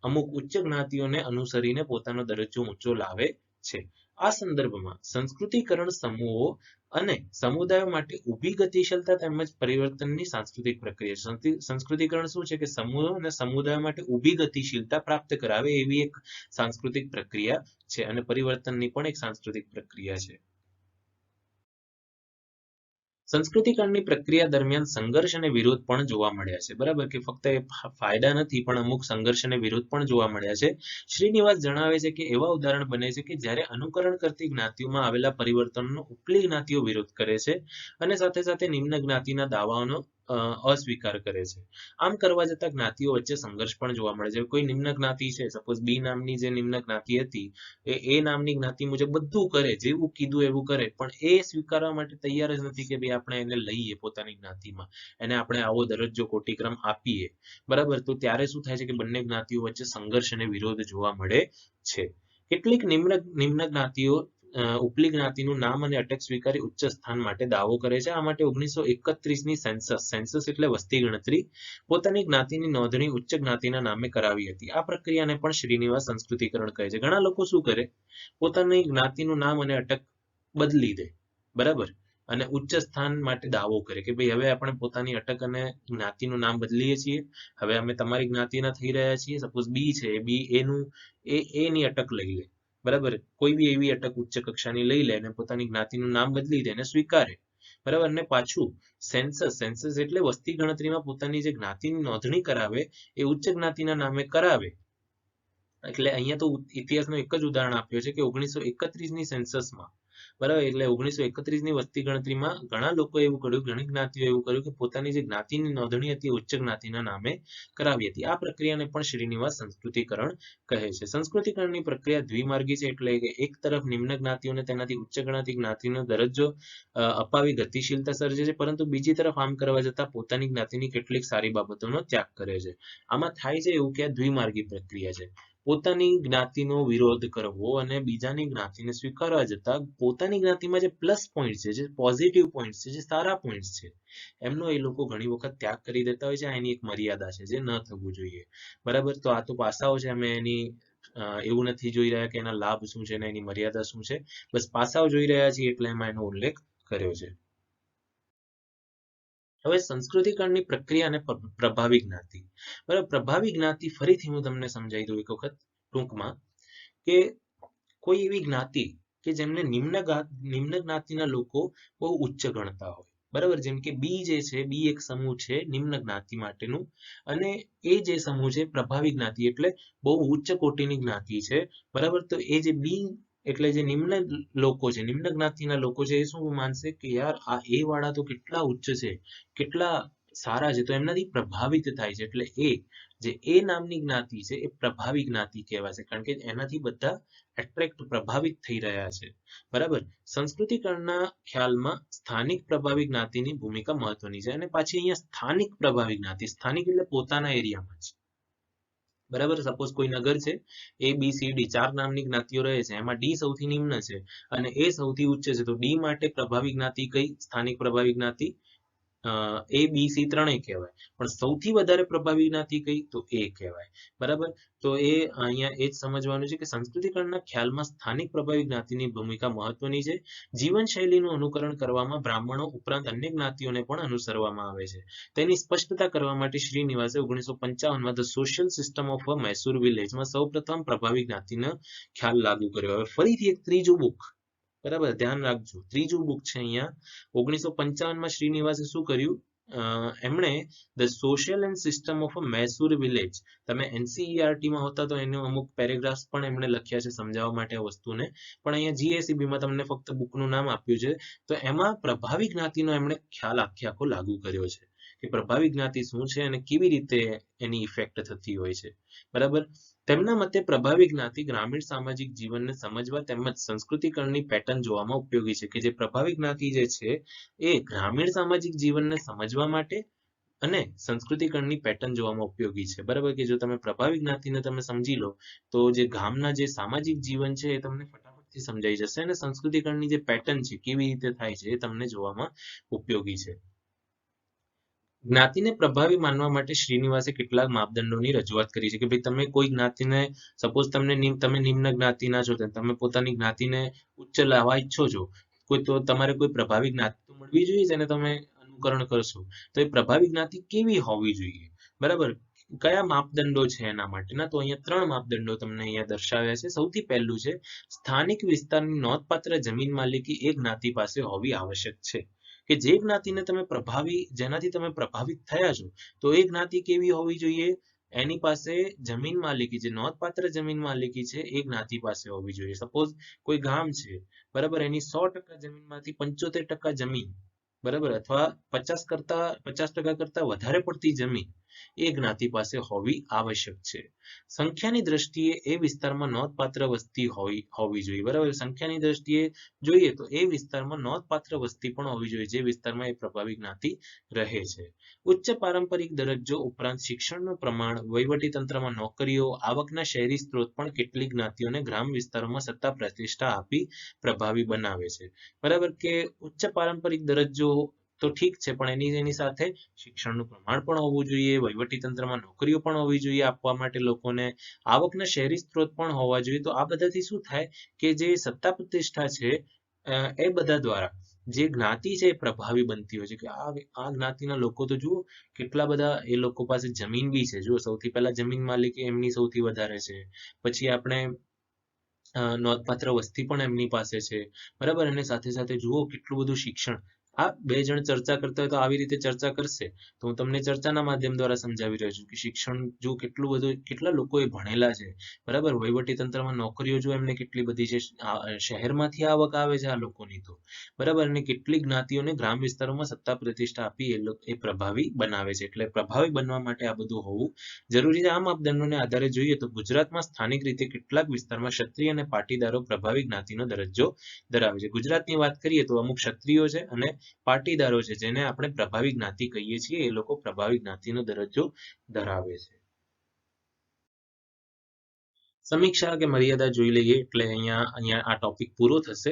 અમુક ઉચ્ચ જ્ઞાતિઓને અનુસરીને પોતાનો દરજ્જો ઊંચો લાવે છે. આ સંદર્ભમાં સંસ્કૃતિકરણ સમૂહો અને સમુદાયો માટે ઊભી ગતિશીલતા તેમજ પરિવર્તનની સાંસ્કૃતિક પ્રક્રિયા. સંસ્કૃતિકરણ શું છે, કે સમૂહો અને સમુદાયો માટે ઊભી ગતિશીલતા પ્રાપ્ત કરાવે એવી એક સાંસ્કૃતિક પ્રક્રિયા છે, અને પરિવર્તનની પણ એક સાંસ્કૃતિક પ્રક્રિયા છે. સંસ્કૃતિકરણની પ્રક્રિયા દરમિયાન સંઘર્ષ અને વિરોધ પણ જોવા મળ્યા છે. બરાબર, કે ફક્ત એ ફાયદા નથી, પણ અમુક સંઘર્ષ અને વિરોધ પણ જોવા મળ્યા છે. શ્રીનિવાસ જણાવે છે કે એવા ઉદાહરણ બને છે કે જ્યારે અનુકરણ કરતી જ્ઞાતિઓમાં આવેલા પરિવર્તનનો ઉપલી જ્ઞાતિઓ વિરોધ કરે છે અને સાથે સાથે નિમ્ન જ્ઞાતિના દાવાઓનો અસ્વીકાર કરે છે. આમ કરવા જતાં જ્ઞાતિઓ વચ્ચે સંઘર્ષ પણ જોવા મળે છે. કોઈ નિમ્ન જ્ઞાતિ છે, સપોઝ બી નામની જે નિમ્ન જ્ઞાતિ હતી, એ નામની જ્ઞાતિ મુજબ બધું કરે, જેવું કીધું એવું કરે, પણ એ સ્વીકારવા માટે તૈયાર જ નથી કે ભાઈ આપણે એને લઈએ પોતાની જ્ઞાતિમાં, એને આપણે આવો દરજ્જો કોટિક્રમ આપીએ. બરાબર, તો ત્યારે શું થાય છે કે બંને જ્ઞાતિઓ વચ્ચે સંઘર્ષ અને વિરોધ જોવા મળે છે. કેટલીક નિમ્ન જ્ઞાતિઓ ઉપલી જ્ઞાતિનું નામ અને અટક સ્વીકારી ઉચ્ચ સ્થાન માટે દાવો કરે છે. આ માટે 1931ની સેન્સસ એટલે વસ્તી ગણતરી પોતાની જ્ઞાતિની નોંધણી ઉચ્ચ જ્ઞાતિના નામે કરાવી હતી. આ પ્રક્રિયાને પણ શ્રીનિવાસ સંસ્કૃતિકરણ કહે છે. ઘણા લોકો શું કરે, પોતાની જ્ઞાતિનું નામ અને અટક બદલી દે, બરાબર, અને ઉચ્ચ સ્થાન માટે દાવો કરે કે ભાઈ હવે આપણે પોતાની અટક અને જ્ઞાતિનું નામ બદલીએ છીએ, હવે અમે તમારી જ્ઞાતિના થઈ રહ્યા છીએ. સપોઝ બી છે, બી એની અટક લઈ લે, બરાબર, કોઈ બી એવી અટક ઉચ્ચ કક્ષાની લઈ લે અને પોતાની જ્ઞાતિનું નામ બદલી દે અને સ્વીકારે. બરાબર, અને પાછું સેન્સસ એટલે વસ્તી ગણતરીમાં પોતાની જે જ્ઞાતિની નોંધણી કરાવે એ ઉચ્ચ જ્ઞાતિના નામે કરાવે. એટલે અહીંયા તો ઇતિહાસનું એક જ ઉદાહરણ આપ્યું છે કે 1931ની સેન્સસમાં, બરાબર, એટલે 1931ની વસ્તી ગણતરીમાં ઘણા લોકો એવું કર્યું, ઘણી જ્ઞાતિઓ એવું કર્યું કે પોતાની જે જ્ઞાતિની નોંધણી હતી ઉચ્ચ જ્ઞાતિના નામે કરાવી હતી. આ પ્રક્રિયાને પણ શ્રીનિવાસ સંસ્કૃતિકરણ કહે છે. સંસ્કૃતિકરણની પ્રક્રિયા દ્વિમાર્ગી છે, એટલે કે એક તરફ નિમ્ન જ્ઞાતિઓને તેનાથી ઉચ્ચ જ્ઞાતિનો દરજ્જો અપાવી ગતિશીલતા સર્જે છે, પરંતુ બીજી તરફ આમ કરવા જતાં પોતાની જ્ઞાતિની કેટલીક સારી બાબતોનો ત્યાગ કરે છે. આમાં થાય છે એવું કે આ દ્વિમાર્ગી પ્રક્રિયા છે. પોતાની જ્ઞાતિનો વિરોધ કરવો અને બીજાની જ્ઞાતિને સ્વીકારવા જતાં પોતાની જ્ઞાતિમાં જે પ્લસ પોઈન્ટ છે, જે પોઝિટિવ પોઈન્ટ છે, જે સારા પોઈન્ટ છે, એમનો એ લોકો ઘણી વખત ત્યાગ કરી દેતા હોય છે. એની એક મર્યાદા છે, જે ન થવું જોઈએ. બરાબર, તો આ તો પાસાઓ છે, અમે એની એવું નથી જોઈ રહ્યા કે એના લાભ શું છે ને એની મર્યાદા શું છે, બસ પાસાઓ જોઈ રહ્યા છીએ એટલે એમાં એનો ઉલ્લેખ કર્યો છે. હવે સંસ્કૃતિકરણની પ્રક્રિયા અને પ્રભાવી જ્ઞાતિ. બરાબર, પ્રભાવી જ્ઞાતિ ફરીથી હું તમને સમજાવી દઉં એક વખત ટૂંકમાં, કે કોઈ એવી જ્ઞાતિ કે જેમને નિમ્ન જ્ઞાતિના લોકો બહુ ઉચ્ચ ગણતા હોય. બરાબર, જેમ કે બી જે છે, બી એક સમૂહ છે નિમ્ન જ્ઞાતિ માટેનું, અને એ જે સમૂહ છે પ્રભાવી જ્ઞાતિ એટલે બહુ ઉચ્ચ કોટીની જ્ઞાતિ છે. બરાબર, તો એ જે બી એટલે જે નિમ્ન લોકો છે, નિમ્ન જ્ઞાતિના લોકો છે, એ શું માનશે કે યાર આ એ વાળા તો કેટલા ઉચ્ચ છે, કેટલા સારા છે, તો એમનાથી પ્રભાવિત થાય છે. એટલે જે એ નામની જ્ઞાતિ છે એ પ્રભાવી જ્ઞાતિ કહેવાશે, કારણ કે એનાથી બધા પ્રભાવિત થઈ રહ્યા છે. બરાબર, સંસ્કૃતિકરણના ખ્યાલમાં સ્થાનિક પ્રભાવી જ્ઞાતિની ભૂમિકા મહત્વની છે. અને પાછી અહીંયા સ્થાનિક પ્રભાવી જ્ઞાતિ, સ્થાનિક એટલે પોતાના એરિયામાં જ. બરાબર, સપોઝ કોઈ નગર છે, એ બી સી ડી 4 નામની જ્ઞાતિઓ રહે છે, એમાં ડી સૌથી નિમ્ન છે અને એ સૌથી ઉચ્ચ છે, તો ડી માટે પ્રભાવી જ્ઞાતિ કઈ? સ્થાનિક પ્રભાવી જ્ઞાતિ એ બી સી ત્રણેય કહેવાય, પણ સૌથી વધારે પ્રભાવી જ્ઞાતિ કઈ તો એ કહેવાય. બરાબર. તો એ અહીંયા એ જ સમજવાનું છે કે સંસ્કૃતિકરણના ખ્યાલમાં સ્થાનિક પ્રભાવી જ્ઞાતિની ભૂમિકા મહત્વની છે. જીવનશૈલીનું અનુકરણ કરવામાં બ્રાહ્મણો ઉપરાંત અન્ય જ્ઞાતિઓને પણ અનુસરવામાં આવે છે. તેની સ્પષ્ટતા કરવા માટે શ્રીનિવાસે 1955માં the social system of a Mysore વિલેજમાં સૌપ્રથમ પ્રભાવી જ્ઞાતિનો ખ્યાલ લાગુ કર્યો. હવે ફરીથી એક ત્રીજું બુક, બરાબર, ધ્યાન રાખજો, ત્રીજું બુક છે અહીંયા 1955માં શ્રીનિવાસે શું કર્યું, એમણે the social and system of a Mysore village, તમે એનસીઈઆરટીમાં હોતા તો એનો અમુક પેરેગ્રાફ્સ પણ એમણે લખ્યા છે સમજાવવા માટે આ વસ્તુને, પણ અહીંયા જીએસીબીમાં તમને ફક્ત બુકનું નામ આપ્યું છે. તો એમાં પ્રભાવી જ્ઞાતિનો એમણે ખ્યાલ આખો લાગુ કર્યો છે કે પ્રભાવી જ્ઞાતિ શું છે અને કેવી રીતે એની ઇફેક્ટ થતી હોય છે. બરાબર. તેમના મતે પ્રભાવી જ્ઞાતિ ગ્રામીણ સામાજિક જીવનને સમજવા તેમજ સંસ્કૃતિકરણની પેટર્ન જોવામાં ઉપયોગી છે, કે જે પ્રભાવી જ્ઞાતિ જે છે એ ગ્રામીણ સામાજિક જીવનને સમજવા માટે અને સંસ્કૃતિકરણની પેટર્ન જોવામાં ઉપયોગી છે. બરાબર, કે જો તમે પ્રભાવી જ્ઞાતિને તમે સમજી લો તો જે ગામના જે સામાજિક જીવન છે એ તમને ફટાફટથી સમજાઈ જશે અને સંસ્કૃતિકરણની જે પેટર્ન છે કેવી રીતે થાય છે એ તમને જોવામાં ઉપયોગી છે. જ્ઞાતિને પ્રભાવી માનવા માટે શ્રીનિવાસે કેટલાક માપદંડોની રજૂઆત કરી છે કે ભાઈ તમે કોઈ જ્ઞાતિને, સપોઝ તમે નિમ્ન જ્ઞાતિના છો, તમે પોતાની જ્ઞાતિને ઉચ્ચ લાવવા ઈચ્છો છો, તો તમારે કોઈ પ્રભાવી જ્ઞાતિ તો મળવી જોઈએ જેને તમે અનુકરણ કરશો. તો એ પ્રભાવી જ્ઞાતિ કેવી હોવી જોઈએ, બરાબર, કયા માપદંડો છે એના માટેના, તો અહીંયા 3 માપદંડો તમને અહીંયા દર્શાવ્યા છે. સૌથી પહેલું છે સ્થાનિક વિસ્તારની નોંધપાત્ર જમીન માલિકી એક જ્ઞાતિ પાસે હોવી આવશ્યક છે, કે જે જ્ઞાતિને તમે જેનાથી તમે પ્રભાવિત થયા છો, તો એ જ્ઞાતિ કેવી હોવી જોઈએ, એની પાસે જમીન માલિકી, જે નોંધપાત્ર જમીન માલિકી છે એ જ્ઞાતિ પાસે હોવી જોઈએ. સપોઝ કોઈ ગામ છે, બરાબર, એની 100% જમીનમાંથી 75% જમીન, બરાબર, અથવા 50% કરતા વધારે પડતી જમીન એ જ્ઞાતિ પાસે હોવી આવશ્યક છે. સંખ્યાની દ્રષ્ટિએ એ વિસ્તારમાં નોંધપાત્ર વસ્તી હોવી જોઈએ, બરાબર, સંખ્યાની દ્રષ્ટિએ જોઈએ તો એ વિસ્તારમાં નોંધપાત્ર વસ્તી પણ હોવી જોઈએ જે વિસ્તારમાં એ પ્રભાવી જ્ઞાતિ રહે છે. ઉચ્ચ પારંપરિક દરજ્જો ઉપરાંત શિક્ષણનું પ્રમાણ, વહીવટીતંત્રમાં નોકરીઓ, આવકના શહેરી સ્ત્રોત પણ કેટલીક જ્ઞાતિઓને ગ્રામ વિસ્તારોમાં સત્તા પ્રતિષ્ઠા આપી પ્રભાવી બનાવે છે. બરાબર, કે ઉચ્ચ પારંપરિક દરજ્જો તો ઠીક છે, પણ એની સાથે શિક્ષણનું પ્રમાણ પણ હોવું જોઈએ, વહીવટીતંત્રમાં નોકરીઓ પણ હોવી જોઈએ આપવા માટે લોકોને, આવકના શહેરી સ્ત્રોત પણ હોવા જોઈએ. તો આ બધાથી શું થાય કે જે સત્તા પ્રતિષ્ઠા છે એ બધા દ્વારા જે જ્ઞાતિ છે એ પ્રભાવી બનતી હોય છે, કે આ જ્ઞાતિના લોકો તો જુઓ કેટલા બધા એ લોકો પાસે જમીન બી છે. જુઓ, સૌથી પહેલા જમીન માલિકી એમની સૌથી વધારે છે, પછી આપણે નોંધપાત્ર વસ્તી પણ એમની પાસે છે, બરાબર, અને સાથે સાથે જુઓ કેટલું બધું શિક્ષણ. આ 2 જણ ચર્ચા કરતા હોય તો આવી રીતે ચર્ચા કરશે, તો હું તમને ચર્ચાના માધ્યમ દ્વારા સમજાવી રહ્યો છું કે શિક્ષણ જો કેટલું બધું, કેટલા લોકો એ ભણેલા છે, બરાબર, વહીવટીતંત્રમાં નોકરીઓ જો એમને કેટલી બધી છે, શહેરમાંથી આવક આવે છે આ લોકોની તો, બરાબર, અને કેટલીક જ્ઞાતિઓને ગ્રામ વિસ્તારોમાં સત્તા પ્રતિષ્ઠા આપી એ પ્રભાવી બનાવે છે. એટલે પ્રભાવી બનવા માટે આ બધું હોવું જરૂરી છે. આ માપદંડોને આધારે જોઈએ તો ગુજરાતમાં સ્થાનિક રીતે કેટલાક વિસ્તારમાં ક્ષત્રિય અને પાટીદારો પ્રભાવી જ્ઞાતિનો દરજ્જો ધરાવે છે. ગુજરાતની વાત કરીએ તો અમુક ક્ષત્રિયો છે અને પાટીદારો છે જેને આપણે પ્રભાવી જ્ઞાતિ કહીએ છીએ, એ લોકો પ્રભાવી જ્ઞાતિનો દરજ્જો ધરાવે છે. સમીક્ષા કે મર્યાદા જોઈ લઈએ એટલે અહીંયા આ ટોપિક પૂરો થશે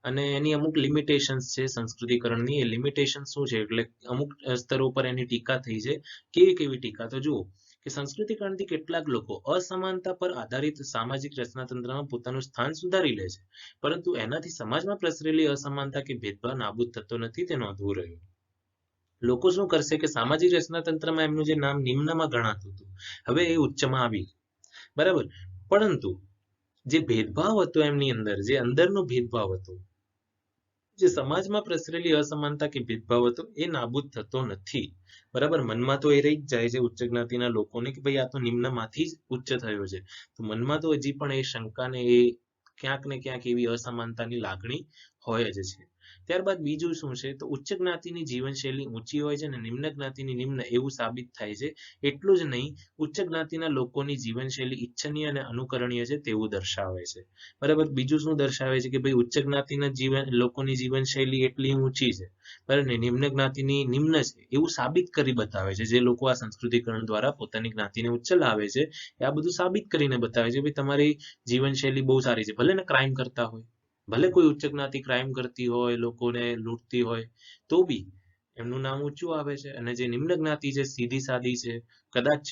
અને એની અમુક લિમિટેશન્સ છે સંસ્કૃતિકરણની. એ લિમિટેશન શું છે, એટલે અમુક સ્તરો પર એની ટીકા થઈ છે. કેવી ટીકા, તો જુઓ કે સંસ્કૃતિકરણથી કેટલાક લોકો અસમાનતા પર આધારિત સામાજિક રચનાતંત્રમાં પોતાનું સ્થાન સુધારી લે છે, પરંતુ એનાથી સમાજમાં પ્રસરેલી અસમાનતા કે ભેદભાવ નાબૂદ થતો નથી, તે નોંધવું રહ્યું. લોકો શું કરશે કે સામાજિક રચનાતંત્રમાં એમનું જે નામ નિમ્નમાં ગણાતું હતું હવે એ ઉચ્ચમાં આવી, બરાબર, પરંતુ જે ભેદભાવ હતો એમની અંદર, જે અંદરનો ભેદભાવ હતો, જે સમાજમાં પ્રસરેલી અસમાનતા કે ભેદભાવ હતો એ નાબૂદ થતો નથી, બરાબર. મનમાં તો એ રહી જ જાય છે ઉચ્ચ જ્ઞાતિના લોકોને કે ભાઈ આ તો નિમ્નમાંથી જ ઉચ્ચ થયો છે, તો મનમાં તો હજી પણ એ શંકા ને એ ક્યાંક ને ક્યાંક એવી અસમાનતાની લાગણી હોય જ છે. ત્યારબાદ બીજું શું છે, તો ઉચ્ચ જ્ઞાતિની જીવનશૈલી ઊંચી હોય છે અને નિમ્ન જ્ઞાતિની નિમ્ન એવું સાબિત થાય છે. એટલું જ નહીં, ઉચ્ચ જ્ઞાતિના લોકોની જીવનશૈલી ઈચ્છનીય અને અનુકરણીય છે તેવું દર્શાવે છે, બરાબર. બીજું શું દર્શાવે છે કે ભાઈ ઉચ્ચ જ્ઞાતિના લોકોની જીવનશૈલી એટલી ઊંચી છે, બરાબર, ને નિમ્ન જ્ઞાતિની નિમ્ન છે એવું સાબિત કરી બતાવે છે. જે લોકો આ સંસ્કૃતિકરણ દ્વારા પોતાની જ્ઞાતિને ઉચ્ચ લાવે છે એ આ બધું સાબિત કરીને બતાવે છે ભાઈ તમારી જીવનશૈલી બહુ સારી છે, ભલે ને ક્રાઇમ કરતા હોય, ભલે કોઈ ઉચ્ચ જ્ઞાતિ ક્રાઇમ કરતી હોય, લોકોને લૂંટતી હોય, તો બી એમનું નામ ઊંચું આવે છે, અને જે નિમ્ન જ્ઞાતિ છે સીધી સાદી છે. કદાચ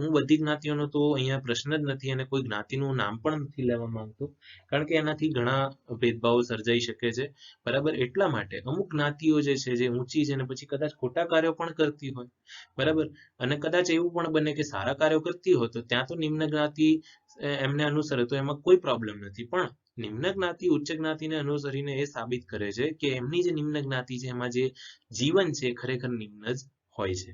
હું બધી જ્ઞાતિઓનો તો અહીંયા પ્રશ્ન જ નથી અને કોઈ જ્ઞાતિનું નામ પણ નથી લેવા માંગતો, કારણ કે એનાથી ઘણા ભેદભાવો સર્જાઈ શકે છે. બરાબર, એટલા માટે અમુક જ્ઞાતિઓ જે છે જે ઊંચી છે ને પછી કદાચ ખોટા કાર્યો પણ કરતી હોય. બરાબર, અને કદાચ એવું પણ બને કે સારા કાર્યો કરતી હોય તો ત્યાં તો નિમ્ન જ્ઞાતિ એમને અનુસરે તો એમાં કોઈ પ્રોબ્લેમ નથી. પણ નિમ્ન જ્ઞાતિ ઉચ્ચ જ્ઞાતિને અનુસરીને એ સાબિત કરે છે કે એમની જે નિમ્ન જ્ઞાતિ છે એમાં જે જીવન છે ખરેખર નિમ્ન જ હોય છે.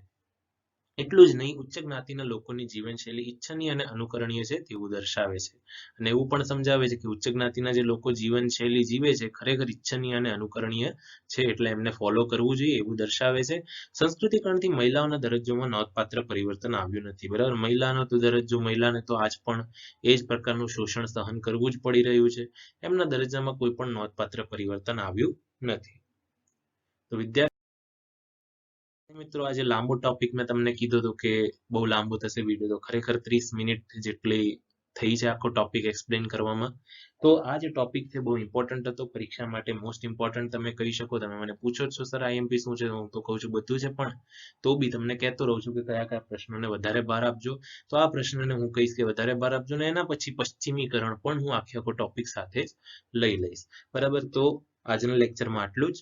એટલું જ નહીં, ઉચ્ચ જ્ઞાતિના લોકોની જીવનશૈલી ઈચ્છનીય અને અનુકરણીય છે તેવું દર્શાવે છે. અને એવું પણ સમજાવે છે કે ઉચ્ચ જ્ઞાતિના જે લોકો જીવનશૈલી જીવે છે ખરેખર ઈચ્છનીય અને અનુકરણીય છે, એટલે એમને ફોલો કરવું જોઈએ એવું દર્શાવે છે. સંસ્કૃતિકરણથી મહિલાઓના દરજ્જોમાં નોંધપાત્ર પરિવર્તન આવ્યું નથી. બરાબર, મહિલાનો તો દરજ્જો, મહિલાને તો આજ પણ એ જ પ્રકારનું શોષણ સહન કરવું જ પડી રહ્યું છે. એમના દરજ્જામાં કોઈ પણ નોંધપાત્ર પરિવર્તન આવ્યું નથી. તો વિદ્યાર્થી મિત્રો, આજે લાંબો ટોપિક મેં તમને કીધું હતું કે બહુ લાંબો થશે વિડીયો, તો ખરેખર 30 મિનિટ જેટલી થઈ છે આખો ટોપિક એક્સપ્લેન કરવામાં. તો આ જે ટોપિક છે બહુ ઇમ્પોર્ટન્ટ હતો, પરીક્ષા માટે મોસ્ટ ઇમ્પોર્ટન્ટ તમે કહી શકો. તમે મને પૂછો છો સર આઈએમપી શું છે, હું તો કહું છું બધું છે, પણ તો બી તમને કહેતો રહું છું કે કયા કયા પ્રશ્નોને વધારે ભાર આપજો. તો આ પ્રશ્નને હું કહીશ કે વધારે ભાર આપજો, ને એના પછી પશ્ચિમીકરણ પણ હું આખો ટોપિક સાથે જ લઈ લઈશ. બરાબર, તો આજના લેક્ચરમાં આટલું જ.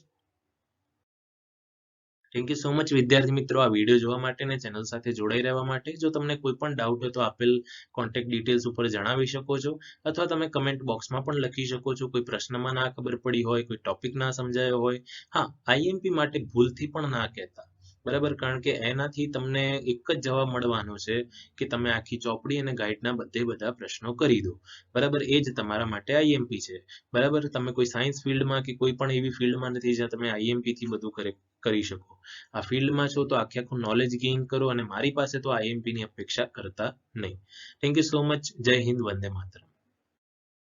થેન્ક યુ સો મચ વિદ્યાર્થી મિત્રો આ વિડીયો જોવા માટે ને ચેનલ સાથે જોડાઈ રહેવા માટે. જો તમને કોઈ પણ ડાઉટ હોય તો આપેલ કોન્ટેક્ટ ડિટેલ્સ ઉપર જણાવી શકો છો, અથવા તમે કમેન્ટ બોક્સમાં પણ લખી શકો છો. કોઈ પ્રશ્નમાં ના ખબર પડી હોય, કોઈ ટોપિક ના સમજાયો હોય, હા, આઈએમપી માટે ભૂલથી પણ ના કહેતા. બરાબર, કારણ કે એનાથી તમને એક જ જવાબ મળવાનો છે કે તમે આખી ચોપડી અને ગાઈડના બધા પ્રશ્નો કરી દો. બરાબર, એ જ તમારા માટે આઈએમપી છે. બરાબર, તમે કોઈ સાયન્સ ફિલ્ડમાં કે કોઈ પણ એવી ફિલ્ડમાં નથી જ્યાં તમે આઈએમપી થી બધું કરી શકો. આ ફિલ્ડમાં છો તો આખું નોલેજ ગેઇન કરો, અને મારી પાસે તો આઈએમપી ની અપેક્ષા કરતા નહીં. Thank you so much. જય હિન્દ, વંદે માતરમ.